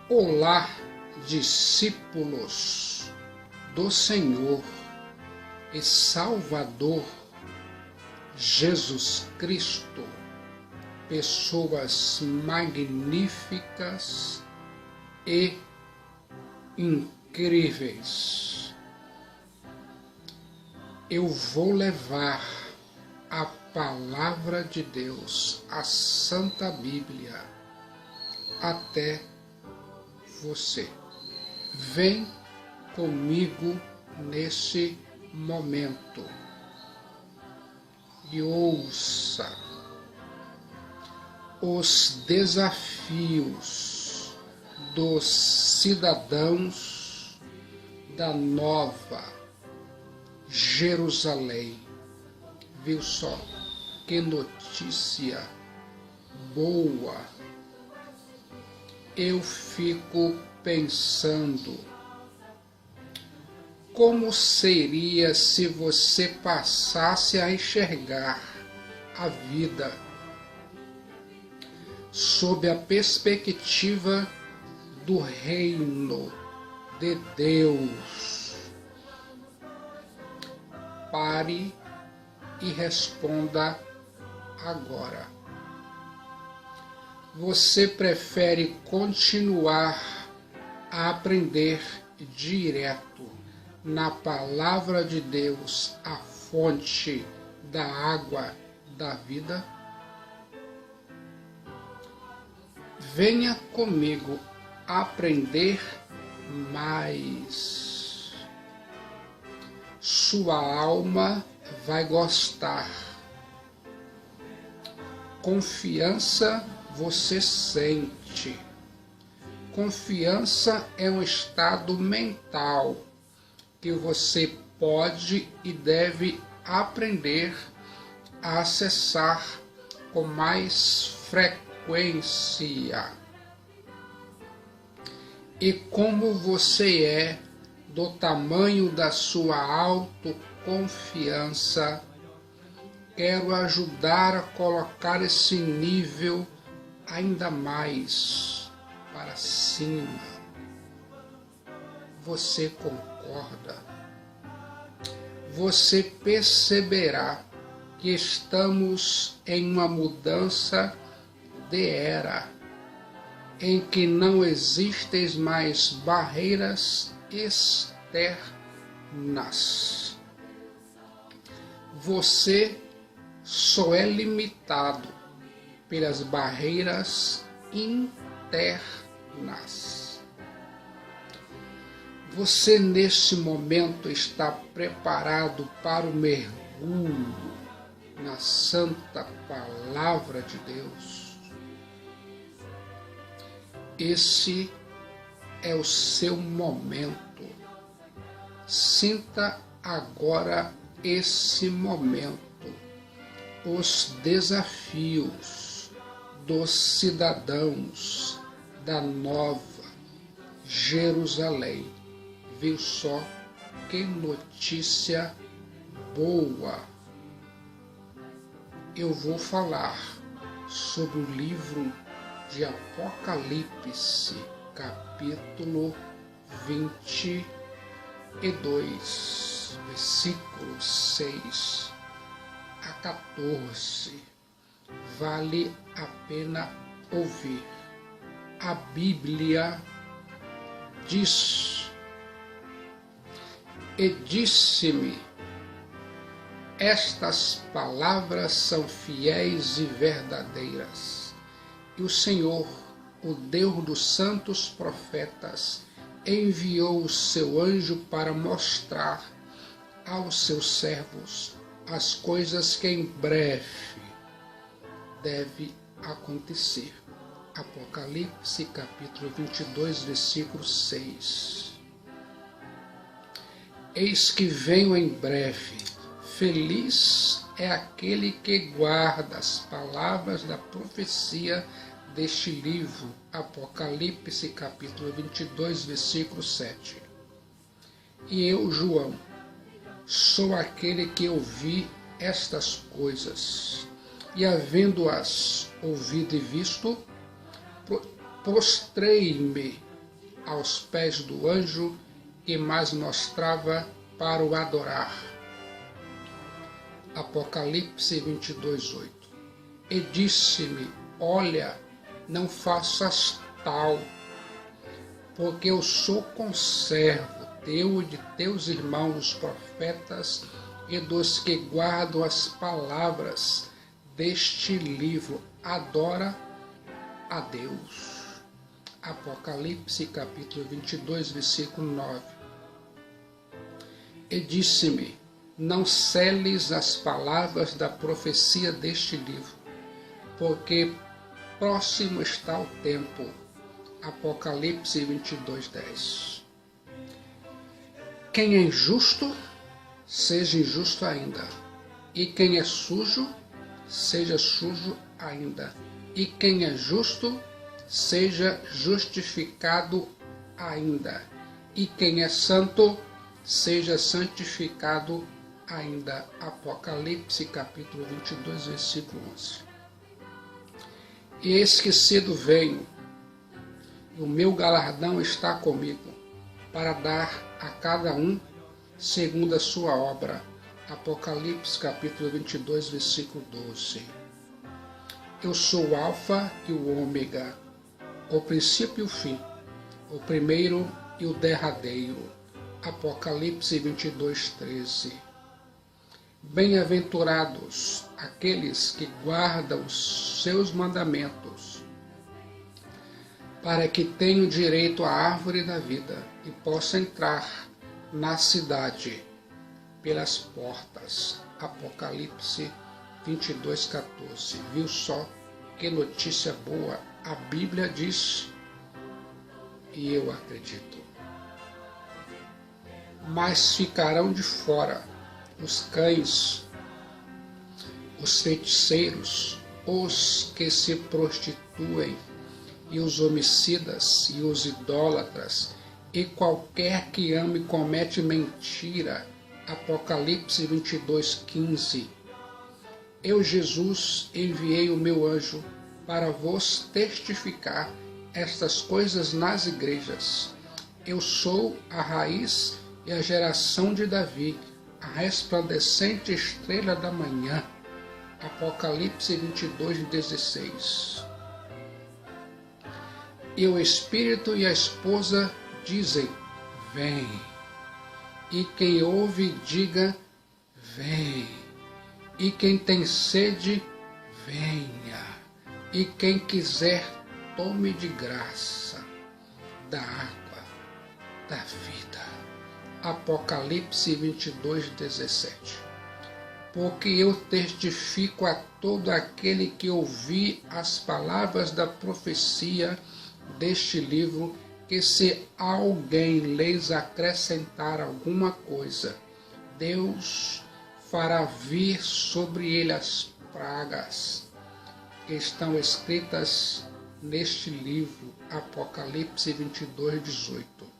Olá, discípulos do Senhor e Salvador Jesus Cristo, pessoas magníficas e incríveis. Eu vou levar a palavra de Deus, a Santa Bíblia, até você. Vem comigo nesse momento e ouça os desafios dos cidadãos da Nova Jerusalém. Viu só que notícia boa? Eu fico pensando, como seria se você passasse a enxergar a vida sob a perspectiva do reino de Deus? Pare e responda agora. Você prefere continuar a aprender direto na palavra de Deus, a fonte da água da vida? Venha comigo aprender mais. Sua alma vai gostar. Confiança você sente. Confiança é um estado mental que você pode e deve aprender a acessar com mais frequência. E como você é do tamanho da sua autoconfiança, quero ajudar a colocar esse nível ainda mais para cima. Você concorda? Você perceberá que estamos em uma mudança de era, em que não existem mais barreiras externas. Você só é limitado pelas barreiras internas. Você neste momento está preparado para o mergulho na santa palavra de Deus? Esse é o seu momento. Sinta agora esse momento, os desafios dos cidadãos da Nova Jerusalém. Viu só que notícia boa? Eu vou falar sobre o livro de Apocalipse, capítulo 22, versículos 6 a 14. Vale a pena ouvir. A Bíblia diz: E disse-me, estas palavras são fiéis e verdadeiras. E o Senhor, o Deus dos santos profetas, enviou o seu anjo para mostrar aos seus servos as coisas que em breve deve acontecer. Apocalipse capítulo 22, versículo 6. Eis que venho em breve. Feliz é aquele que guarda as palavras da profecia deste livro. Apocalipse capítulo 22, versículo 7. E eu, João, sou aquele que ouvi estas coisas, e havendo-as ouvido e visto, prostrei-me aos pés do anjo que mais mostrava para o adorar. Apocalipse 22:8. E disse-me: olha, não faças tal, porque eu sou conservo teu e de teus irmãos os profetas e dos que guardam as palavras deste livro. Adora a Deus. Apocalipse capítulo 22, versículo 9. E disse-me: não seles as palavras da profecia deste livro, porque próximo está o tempo. Apocalipse 22:10. Quem é injusto, seja injusto ainda. E quem é sujo, seja sujo ainda. E quem é justo, seja justificado ainda. E quem é santo, seja santificado ainda. Apocalipse capítulo 22, versículo 11. E eis que cedo venho, e o meu galardão está comigo, para dar a cada um segundo a sua obra. Apocalipse capítulo 22, versículo 12. Eu sou o Alfa e o Ômega, o princípio e o fim, o primeiro e o derradeiro. Apocalipse 22, 13. Bem-aventurados aqueles que guardam os seus mandamentos, para que tenham direito à árvore da vida e possam entrar na cidade pelas portas. Apocalipse 22, 14. Viu só que notícia boa a Bíblia diz? E eu acredito. Mas ficarão de fora os cães, os feiticeiros, os que se prostituem, e os homicidas, e os idólatras, e qualquer que ame e comete mentira. Apocalipse 22, 15. Eu, Jesus, enviei o meu anjo para vos testificar estas coisas nas igrejas. Eu sou a raiz e a geração de Davi, a resplandecente estrela da manhã. Apocalipse 22, 16. E o Espírito e a esposa dizem: vem. E quem ouve, diga: vem. E quem tem sede, venha. E quem quiser, tome de graça da água da vida. Apocalipse 22, 17. Porque eu testifico a todo aquele que ouvir as palavras da profecia deste livro, que se alguém lhes acrescentar alguma coisa, Deus fará vir sobre ele as pragas que estão escritas neste livro. Apocalipse 22, 18.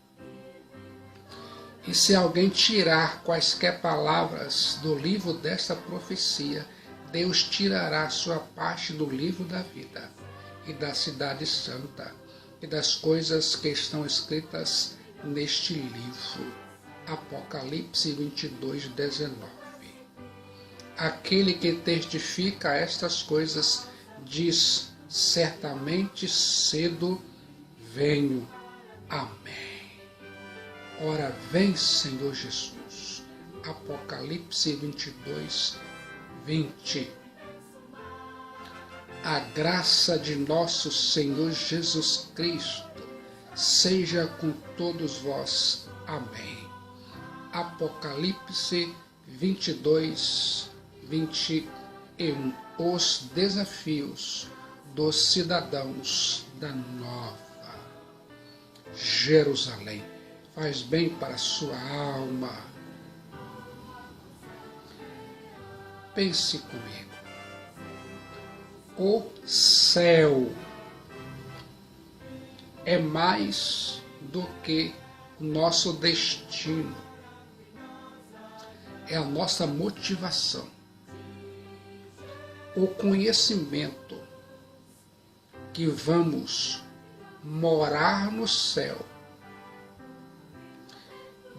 E se alguém tirar quaisquer palavras do livro desta profecia, Deus tirará sua parte do livro da vida e da cidade santa e das coisas que estão escritas neste livro. Apocalipse 22, 19. Aquele que testifica estas coisas diz: certamente cedo venho. Amém. Ora vem, Senhor Jesus. Apocalipse 22, 20. A graça de nosso Senhor Jesus Cristo seja com todos vós. Amém. Apocalipse 22, 21. Os desafios dos cidadãos da Nova Jerusalém. Faz bem para a sua alma. Pense comigo. O céu é mais do que o nosso destino. É a nossa motivação. O conhecimento que vamos morar no céu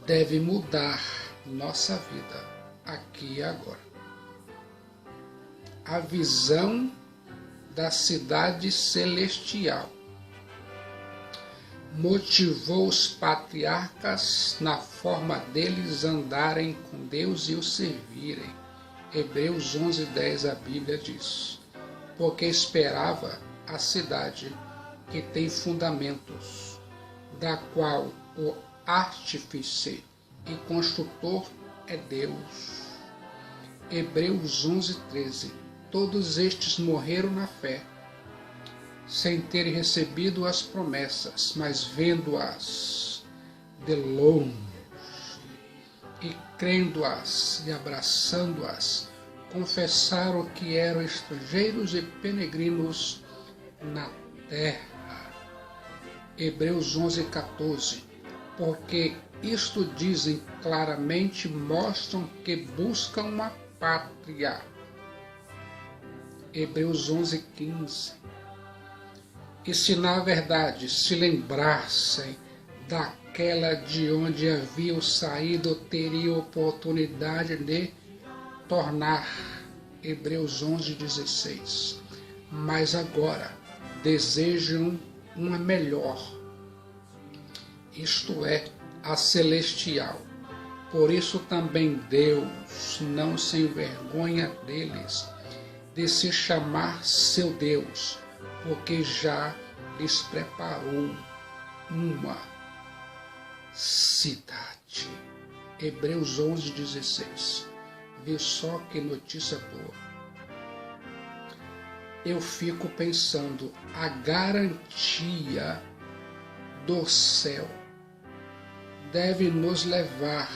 deve mudar nossa vida aqui e agora. A visão da cidade celestial motivou os patriarcas na forma deles andarem com Deus e o servirem. Hebreus 11:10 a Bíblia diz: porque esperava a cidade que tem fundamentos, da qual o artífice e construtor é Deus. Hebreus 11:13. Todos estes morreram na fé, sem terem recebido as promessas, mas vendo-as de longe e crendo-as e abraçando-as, confessaram que eram estrangeiros e peregrinos na terra. Hebreus 11:14. Porque isto dizem claramente, mostram que buscam uma pátria. Hebreus 11:15. E se na verdade se lembrassem daquela de onde haviam saído, teriam oportunidade de tornar. Hebreus 11:16. Mas agora desejam uma melhor, isto é, a celestial. Por isso também Deus não se envergonha deles, de se chamar seu Deus, porque já lhes preparou uma cidade. Hebreus 11:16. Vê só que notícia boa. Eu fico pensando, a garantia do céu deve nos levar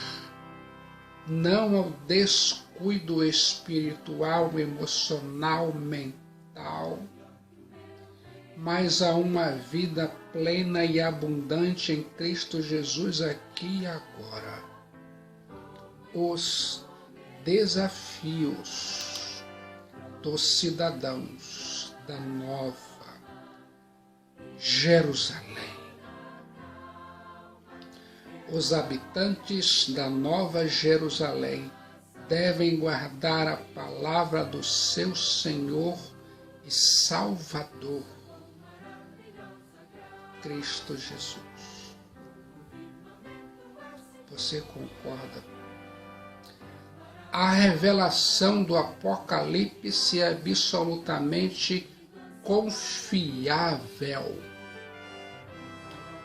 não ao descuido espiritual, emocional, mental, mas a uma vida plena e abundante em Cristo Jesus aqui e agora. Os desafios dos cidadãos da Nova Jerusalém. Os habitantes da Nova Jerusalém devem guardar a palavra do seu Senhor e Salvador, Cristo Jesus. Você concorda? A revelação do Apocalipse é absolutamente confiável.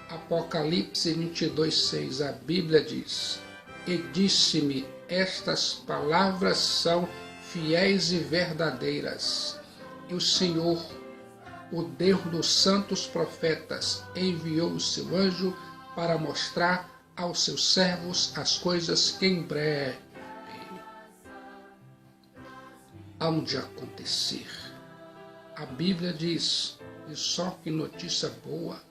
Apocalipse 22:6, a Bíblia diz: e disse-me, estas palavras são fiéis e verdadeiras. E o Senhor, o Deus dos santos profetas, enviou o seu anjo para mostrar aos seus servos as coisas que em breve hão de acontecer. A Bíblia diz, e só que notícia boa,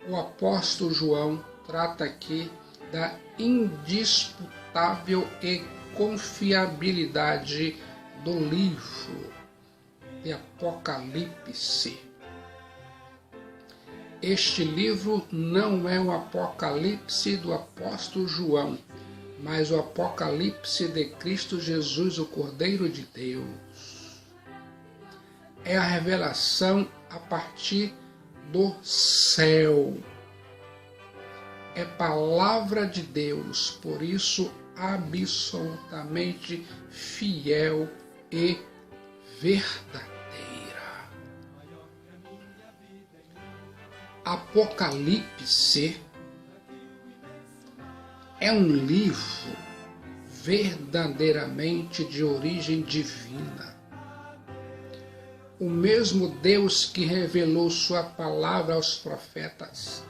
o apóstolo João trata aqui da indisputável e confiabilidade do livro de Apocalipse. Este livro não é o Apocalipse do apóstolo João, mas o Apocalipse de Cristo Jesus, o Cordeiro de Deus. É a revelação a partir do céu. É palavra de Deus, por isso absolutamente fiel e verdadeira. Apocalipse é um livro verdadeiramente de origem divina. O mesmo Deus que revelou sua palavra aos profetas,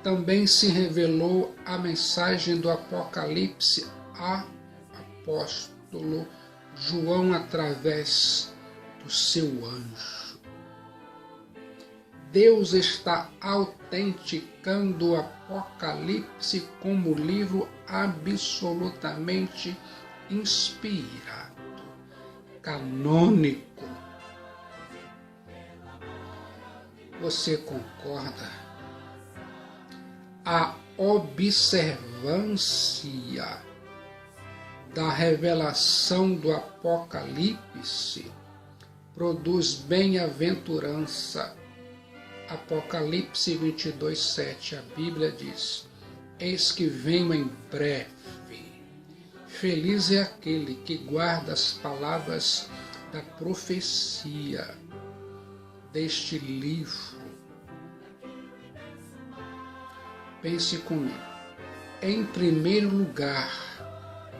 também se revelou a mensagem do Apocalipse ao apóstolo João através do seu anjo. Deus está autenticando o Apocalipse como livro absolutamente inspirado, canônico. Você concorda? A observância da revelação do Apocalipse produz bem-aventurança. Apocalipse 22:7, a Bíblia diz: eis que venho em breve. Feliz é aquele que guarda as palavras da profecia deste livro. Pense comigo. Em primeiro lugar,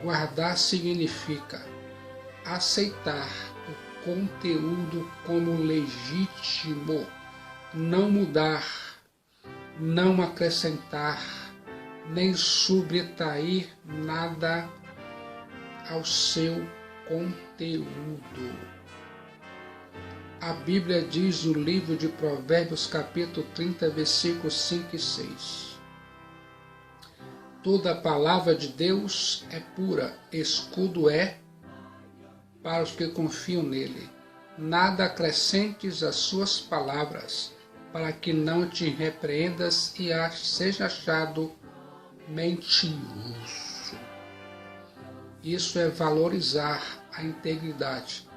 guardar significa aceitar o conteúdo como legítimo, não mudar, não acrescentar, nem subtrair nada ao seu conteúdo. A Bíblia diz no livro de Provérbios, capítulo 30, versículos 5 e 6. Toda a palavra de Deus é pura, escudo é para os que confiam nele. Nada acrescentes às suas palavras, para que não te repreendas e seja achado mentiroso. Isso é valorizar a integridade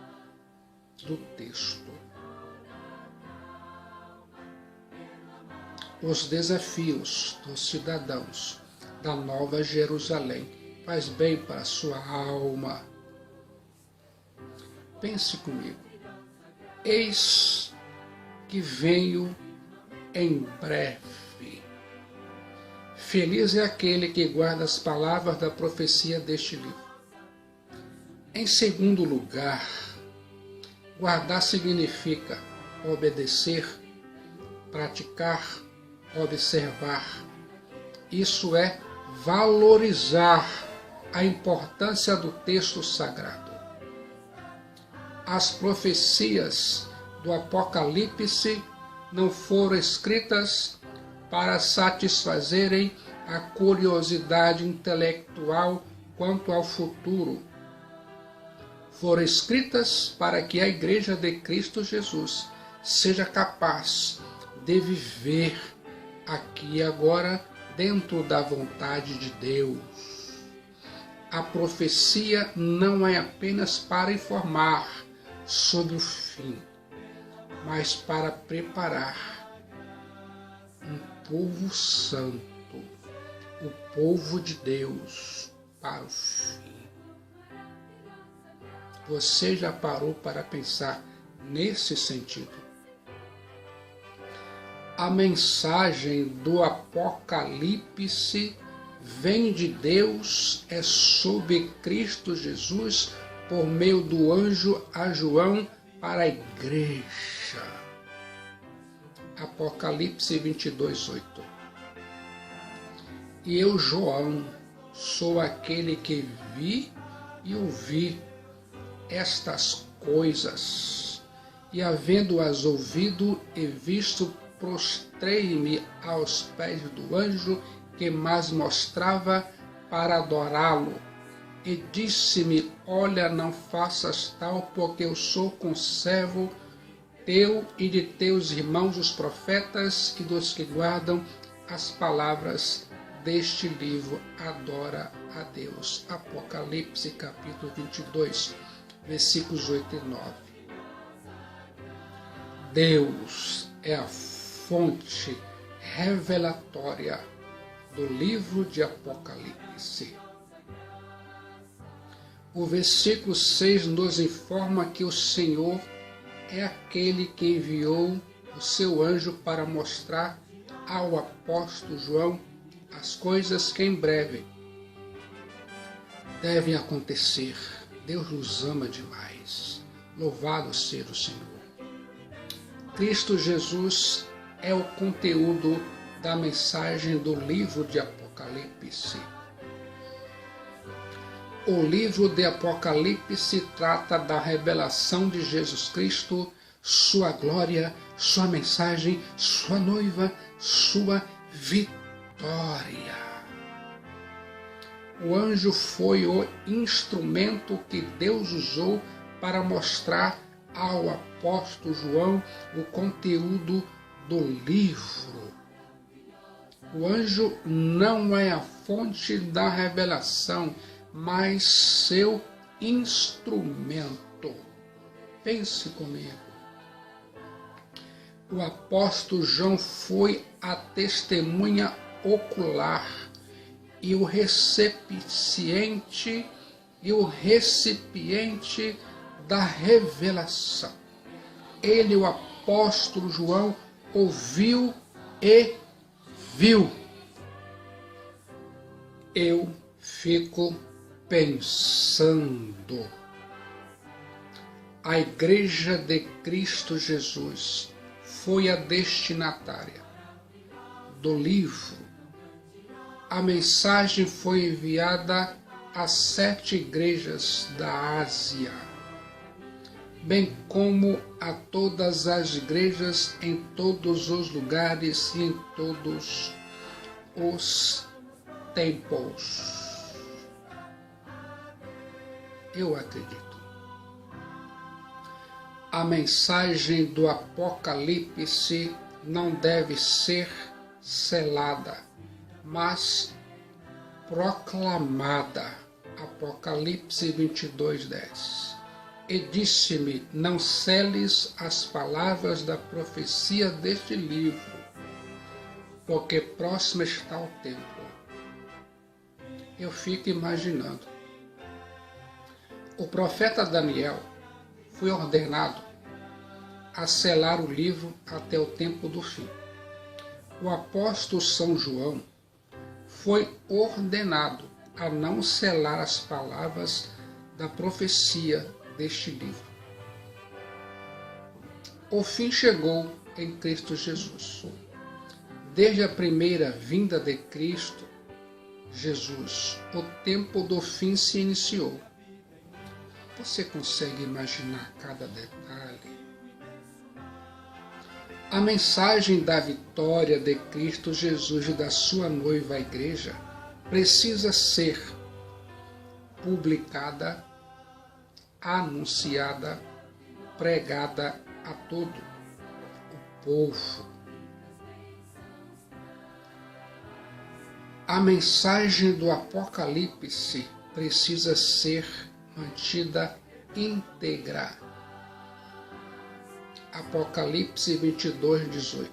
do texto. Os desafios dos cidadãos da Nova Jerusalém faz bem para a sua alma. Pense comigo. Eis que venho em breve. Feliz é aquele que guarda as palavras da profecia deste livro. Em segundo lugar, guardar significa obedecer, praticar, observar. Isso é valorizar a importância do texto sagrado. As profecias do Apocalipse não foram escritas para satisfazerem a curiosidade intelectual quanto ao futuro. Foram escritas para que a Igreja de Cristo Jesus seja capaz de viver aqui e agora dentro da vontade de Deus. A profecia não é apenas para informar sobre o fim, mas para preparar um povo santo, o povo de Deus, para o fim. Você já parou para pensar nesse sentido? A mensagem do Apocalipse vem de Deus, é sobre Cristo Jesus, por meio do anjo a João para a igreja. Apocalipse 22:8. E eu, João, sou aquele que vi e ouvi estas coisas, e havendo-as ouvido e visto, prostrei-me aos pés do anjo que mais mostrava para adorá-lo. E disse-me: olha, não faças tal, porque eu sou conservo teu e de teus irmãos os profetas e dos que guardam as palavras deste livro. Adora a Deus. Apocalipse capítulo 22, versículos 8 e 9. Deus é a fonte revelatória do livro de Apocalipse. O versículo 6 nos informa que o Senhor é aquele que enviou o seu anjo para mostrar ao apóstolo João as coisas que em breve devem acontecer. Deus nos ama demais. Louvado seja o Senhor. Cristo Jesus é o conteúdo da mensagem do livro de Apocalipse. O livro de Apocalipse trata da revelação de Jesus Cristo, sua glória, sua mensagem, sua noiva, sua vitória. O anjo foi o instrumento que Deus usou para mostrar ao apóstolo João o conteúdo do livro. O anjo não é a fonte da revelação, mas seu instrumento. Pense comigo. O apóstolo João foi a testemunha ocular e o recipiente da revelação. Ele, o apóstolo João, ouviu e viu. Eu fico pensando. A Igreja de Cristo Jesus foi a destinatária do livro. A mensagem foi enviada às 7 igrejas da Ásia, bem como a todas as igrejas em todos os lugares e em todos os tempos. Eu acredito. A mensagem do Apocalipse não deve ser selada, mas proclamada. Apocalipse 22:10. E disse-me: não seles as palavras da profecia deste livro, porque próximo está o tempo. Eu fico imaginando. O profeta Daniel foi ordenado a selar o livro até o tempo do fim. O apóstolo São João foi ordenado a não selar as palavras da profecia deste livro. O fim chegou em Cristo Jesus. Desde a primeira vinda de Cristo Jesus, o tempo do fim se iniciou. Você consegue imaginar cada detalhe? A mensagem da vitória de Cristo Jesus e da sua noiva, a igreja, precisa ser publicada, anunciada, pregada a todo o povo. A mensagem do Apocalipse precisa ser mantida íntegra. Apocalipse 22:18.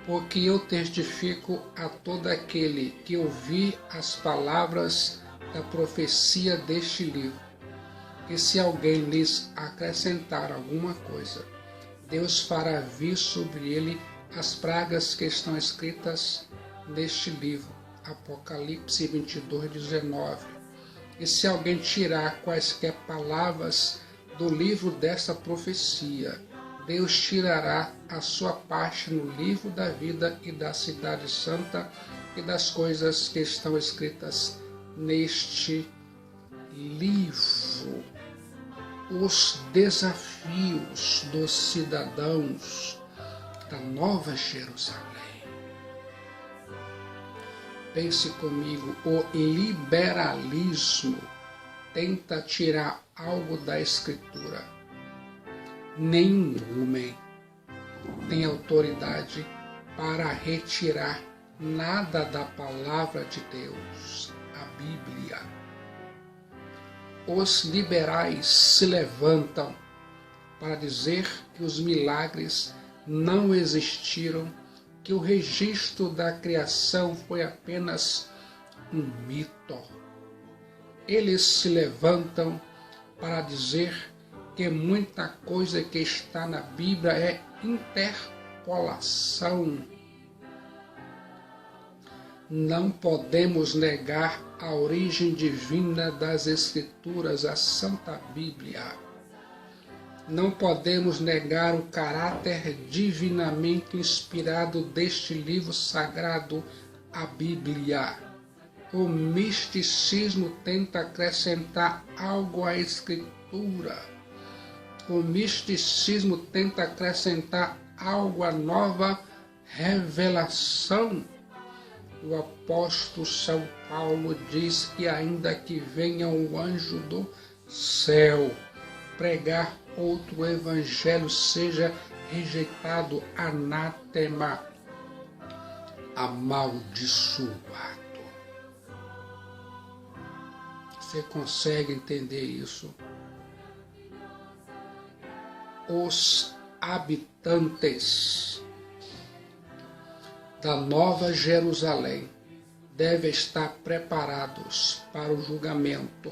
Porque eu testifico a todo aquele que ouvir as palavras da profecia deste livro, que se alguém lhes acrescentar alguma coisa, Deus fará vir sobre ele as pragas que estão escritas neste livro. Apocalipse 22:19. E se alguém tirar quaisquer palavras do livro desta profecia, Deus tirará a sua parte no livro da vida e da cidade santa e das coisas que estão escritas neste livro. Os desafios dos cidadãos da Nova Jerusalém. Pense comigo, o liberalismo tenta tirar algo da Escritura. Nenhum homem tem autoridade para retirar nada da palavra de Deus, a Bíblia. Os liberais se levantam para dizer que os milagres não existiram, que o registro da criação foi apenas um mito. Eles se levantam para dizer que muita coisa que está na Bíblia é interpolação. Não podemos negar a origem divina das Escrituras, a Santa Bíblia. Não podemos negar o caráter divinamente inspirado deste livro sagrado, a Bíblia. O misticismo tenta acrescentar algo à Escritura. O misticismo tenta acrescentar algo à nova revelação. O apóstolo São Paulo diz que ainda que venha um anjo do céu pregar outro evangelho, seja rejeitado, anátema. amaldiçoado. Você consegue entender isso? Os habitantes da Nova Jerusalém devem estar preparados para o julgamento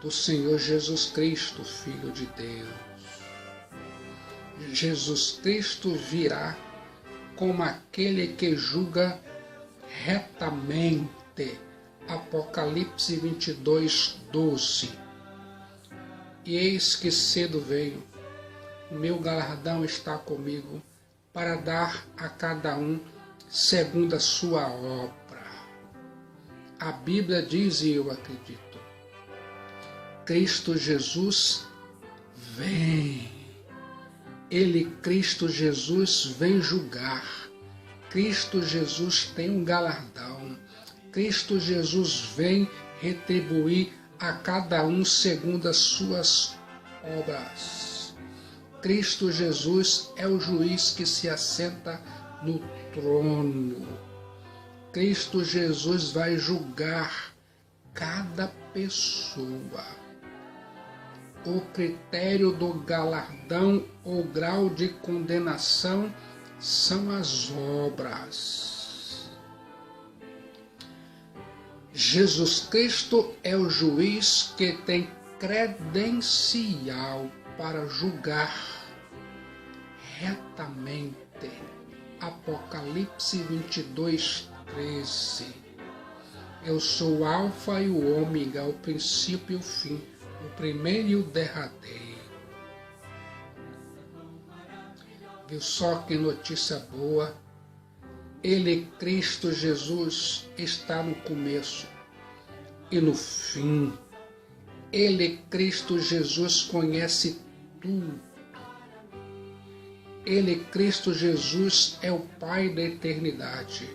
do Senhor Jesus Cristo, Filho de Deus. Jesus Cristo virá como aquele que julga retamente. Apocalipse 22, 12. E eis que cedo venho, o meu galardão está comigo, para dar a cada um segundo a sua obra. A Bíblia diz, e eu acredito, Cristo Jesus vem. Cristo Jesus, vem julgar. Cristo Jesus tem um galardão. Cristo Jesus vem retribuir a cada um segundo as suas obras. Cristo Jesus é o juiz que se assenta no trono. Cristo Jesus vai julgar cada pessoa. O critério do galardão ou grau de condenação são as obras. Jesus Cristo é o juiz que tem credencial para julgar retamente. Apocalipse 22, 13. Eu sou o Alfa e o Ômega, o princípio e o fim, o primeiro e o derradeiro. Viu só que notícia boa? Cristo Jesus, está no começo e no fim. Cristo Jesus, conhece tudo. Cristo Jesus, é o Pai da eternidade.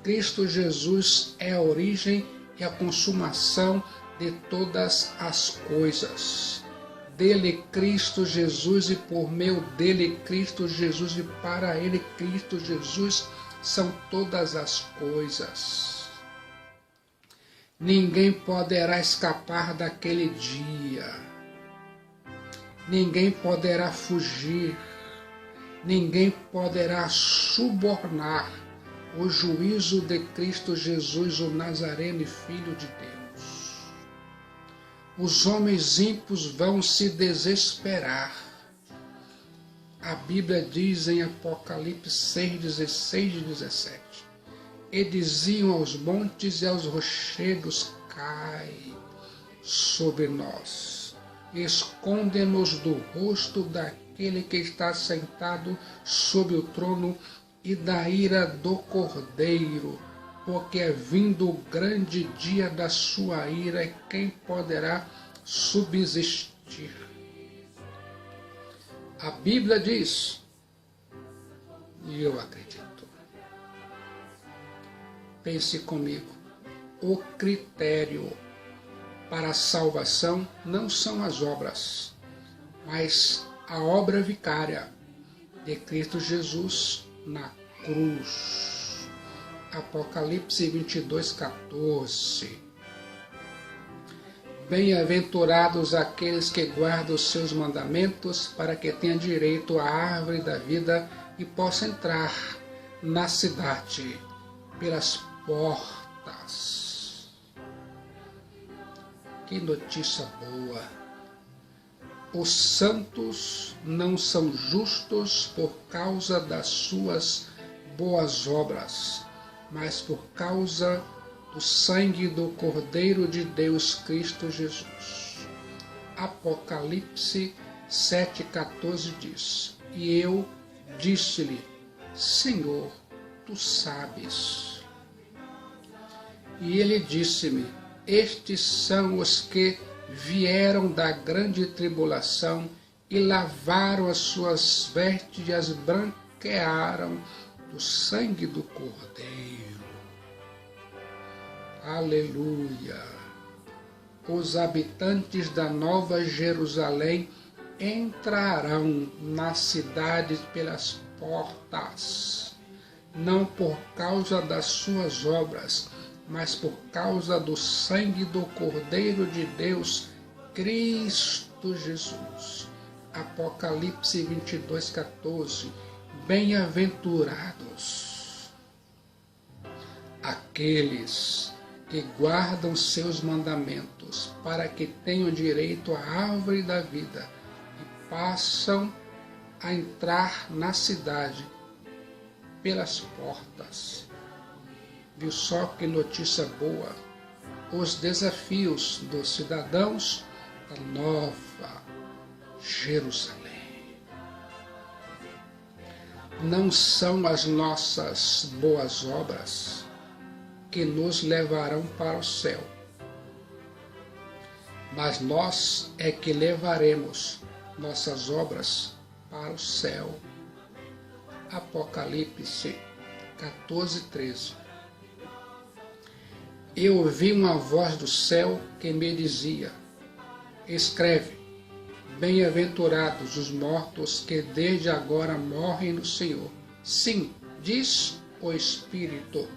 Cristo Jesus é a origem e a consumação de todas as coisas. Dele, Cristo Jesus, e por meio dele, Cristo Jesus, e para ele, Cristo Jesus, são todas as coisas. Ninguém poderá escapar daquele dia. Ninguém poderá fugir. Ninguém poderá subornar o juízo de Cristo Jesus, o Nazareno e Filho de Deus. Os homens ímpios vão se desesperar. A Bíblia diz em Apocalipse 6, 16 e 17. E diziam aos montes e aos rochedos: cai sobre nós, esconde-nos do rosto daquele que está sentado sobre o trono e da ira do Cordeiro, porque é vindo o grande dia da sua ira, e quem poderá subsistir? A Bíblia diz, e eu acredito. Pense comigo, o critério para a salvação não são as obras, mas a obra vicária de Cristo Jesus na cruz. Apocalipse 22, 14. Bem-aventurados aqueles que guardam os seus mandamentos, para que tenham direito à árvore da vida e possam entrar na cidade pelas portas. Que notícia boa! Os santos não são justos por causa das suas boas obras, mas por causa do sangue do Cordeiro de Deus, Cristo Jesus. Apocalipse 7,14 diz: E eu disse-lhe: Senhor, tu sabes. E ele disse-me: Estes são os que vieram da grande tribulação e lavaram as suas vestes e as branquearam do sangue do Cordeiro. Aleluia! Os habitantes da Nova Jerusalém entrarão na cidade pelas portas. não por causa das suas obras, mas por causa do sangue do Cordeiro de Deus, Cristo Jesus. Apocalipse 22:14. Bem-aventurados aqueles que guardam seus mandamentos, para que tenham direito à árvore da vida e passam a entrar na cidade pelas portas. Viu só que notícia boa? Os desafios dos cidadãos da Nova Jerusalém. Não são as nossas boas obras que nos levarão para o céu, mas nós é que levaremos nossas obras para o céu. Apocalipse 14:13. Eu ouvi uma voz do céu que me dizia: escreve, bem-aventurados os mortos que desde agora morrem no Senhor. Sim, diz o Espírito,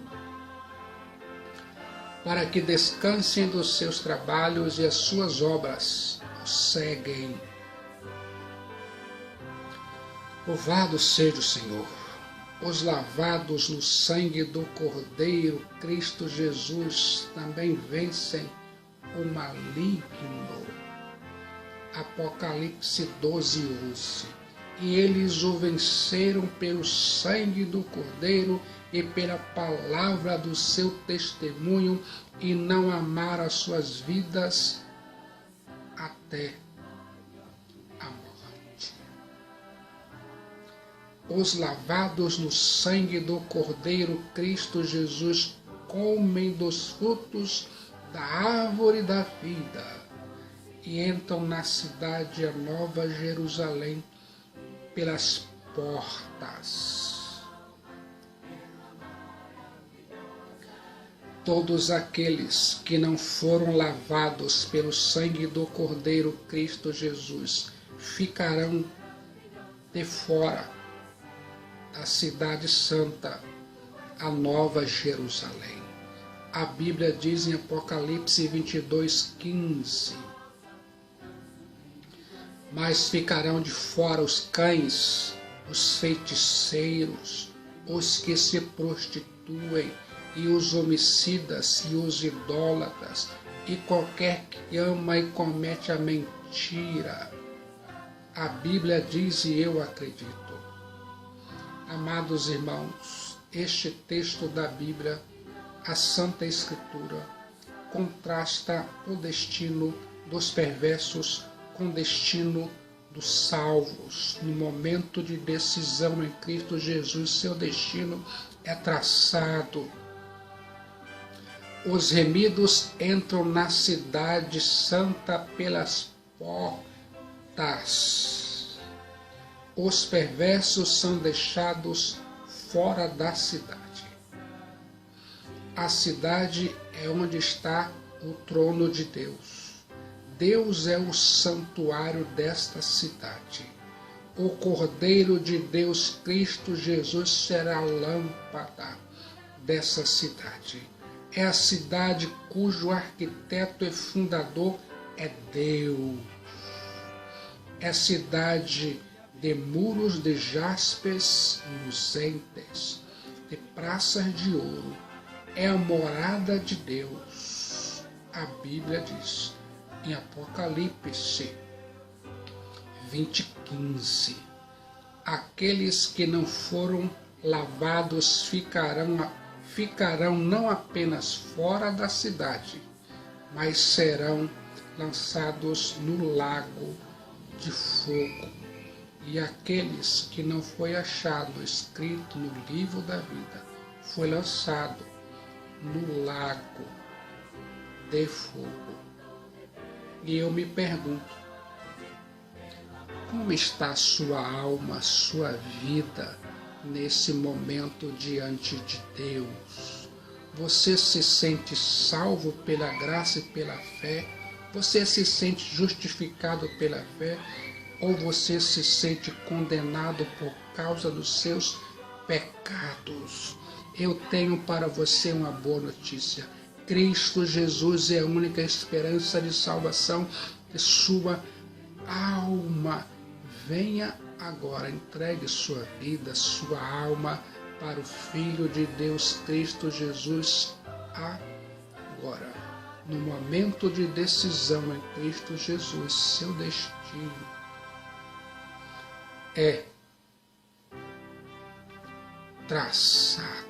para que descansem dos seus trabalhos e as suas obras os seguem. Louvado seja o Senhor. Os lavados no sangue do Cordeiro, Cristo Jesus, também vencem o maligno. Apocalipse 12:11. E eles o venceram pelo sangue do Cordeiro e pela palavra do seu testemunho, e não amaram as suas vidas até a morte. Os lavados no sangue do Cordeiro, Cristo Jesus, comem dos frutos da árvore da vida e entram na cidade, a Nova Jerusalém, pelas portas. Todos aqueles que não foram lavados pelo sangue do Cordeiro Cristo Jesus ficarão de fora da cidade santa, a Nova Jerusalém. A Bíblia diz em Apocalipse 22:15. Mas ficarão de fora os cães, os feiticeiros, os que se prostituem, e os homicidas, e os idólatras, e qualquer que ama e comete a mentira. A Bíblia diz, e eu acredito. Amados irmãos, este texto da Bíblia, a Santa Escritura, contrasta o destino dos perversos com o destino dos salvos. No momento de decisão em Cristo Jesus, seu destino é traçado. Os remidos entram na cidade santa pelas portas. Os perversos são deixados fora da cidade. A cidade é onde está o trono de Deus. Deus é o santuário desta cidade. O Cordeiro de Deus, Cristo Jesus, será a lâmpada dessa cidade. É a cidade cujo arquiteto e fundador é Deus. É cidade de muros de jaspes luzentes, de praças de ouro. É a morada de Deus. A Bíblia diz em Apocalipse 20:15. Aqueles que não foram lavados ficarão não apenas fora da cidade, mas serão lançados no lago de fogo. E aqueles que não foi achado escrito no livro da vida, foi lançado no lago de fogo. E eu me pergunto, como está sua alma, sua vida nesse momento diante de Deus? Você se sente salvo pela graça e pela fé? Você se sente justificado pela fé? Ou você se sente condenado por causa dos seus pecados? eu tenho para você uma boa notícia. Cristo Jesus é a única esperança de salvação de sua alma. Venha agora, entregue sua vida, sua alma para o Filho de Deus, Cristo Jesus, agora. No momento de decisão em Cristo Jesus, seu destino é traçado.